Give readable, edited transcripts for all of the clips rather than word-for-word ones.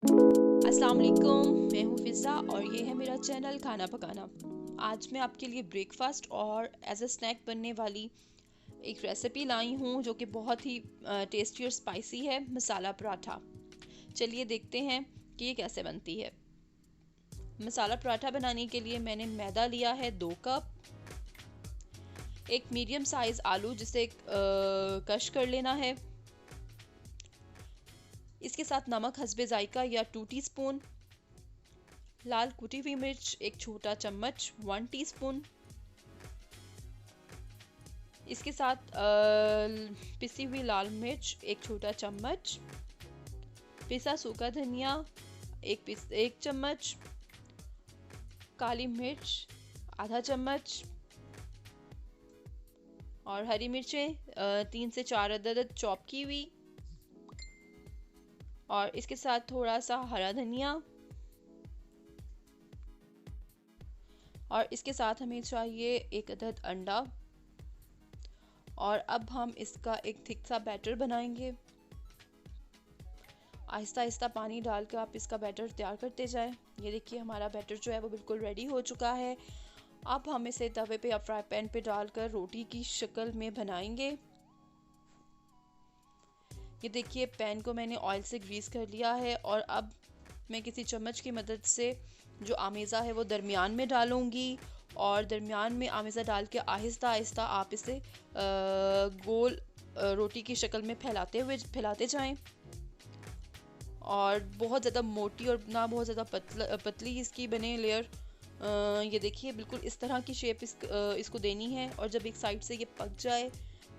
अस्सलाम वालेकुम, मैं हूँ फ़िज़ा और ये है मेरा चैनल खाना पकाना। आज मैं आपके लिए ब्रेकफास्ट और एज अ स्नैक बनने वाली एक रेसिपी लाई हूँ जो कि बहुत ही टेस्टी और स्पाइसी है, मसाला पराठा। चलिए देखते हैं कि ये कैसे बनती है। मसाला पराठा बनाने के लिए मैंने मैदा लिया है 2 कप, एक मीडियम साइज़ आलू जिसे कश कर लेना है। इसके साथ नमक हस्बे जायका या 2 टीस्पून, लाल कुटी हुई मिर्च एक छोटा चम्मच 1 टीस्पून। इसके साथ पिसी हुई लाल मिर्च एक छोटा चम्मच, पिसा सूखा धनिया एक चम्मच, काली मिर्च आधा चम्मच और हरी मिर्चें 3 से 4 अदद चॉप की हुई। और इसके साथ थोड़ा सा हरा धनिया और इसके साथ हमें चाहिए 1 अदद अंडा। और अब हम इसका एक थिक सा बैटर बनाएंगे। आहिस्ता आहिस्ता पानी डालकर आप इसका बैटर तैयार करते जाएं। ये देखिए हमारा बैटर जो है वो बिल्कुल रेडी हो चुका है। अब हम इसे तवे पे या फ्राई पैन पे डालकर रोटी की शक्ल में बनाएंगे। ये देखिए पैन को मैंने ऑयल से ग्रीस कर लिया है और अब मैं किसी चम्मच की मदद से जो आमेज़ा है वो दरमियान में डालूंगी और दरमियान में आमेज़ा डाल के आहिस्ता आहिस्ता आप इसे गोल रोटी की शक्ल में फैलाते जाएं। और बहुत ज़्यादा मोटी और ना बहुत ज़्यादा पतली इसकी बने लेयर। ये देखिए बिल्कुल इस तरह की शेप इसको देनी है। और जब एक साइड से ये पक जाए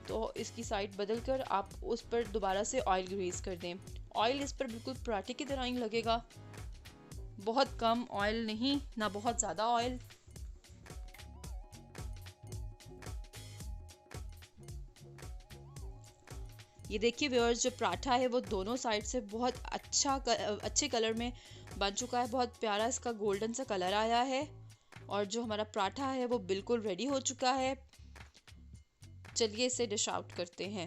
तो इसकी साइड बदल कर आप उस पर दोबारा से ऑयल ग्रीस कर दें। ऑयल इस पर बिल्कुल पराठे की तरह ही लगेगा, बहुत कम ऑयल नहीं ना बहुत ज़्यादा ऑयल। ये देखिए व्यूअर्स जो पराठा है वो दोनों साइड से बहुत अच्छे कलर में बन चुका है। बहुत प्यारा इसका गोल्डन सा कलर आया है और जो हमारा पराठा है वो बिल्कुल रेडी हो चुका है। चलिए इसे डिश आउट करते हैं।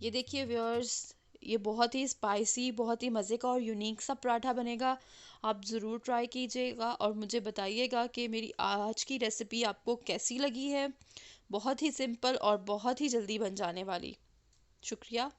ये देखिए व्यूअर्स ये बहुत ही स्पाइसी, बहुत ही मज़े का और यूनिक सा पराठा बनेगा। आप ज़रूर ट्राई कीजिएगा और मुझे बताइएगा कि मेरी आज की रेसिपी आपको कैसी लगी है। बहुत ही सिंपल और बहुत ही जल्दी बन जाने वाली। शुक्रिया।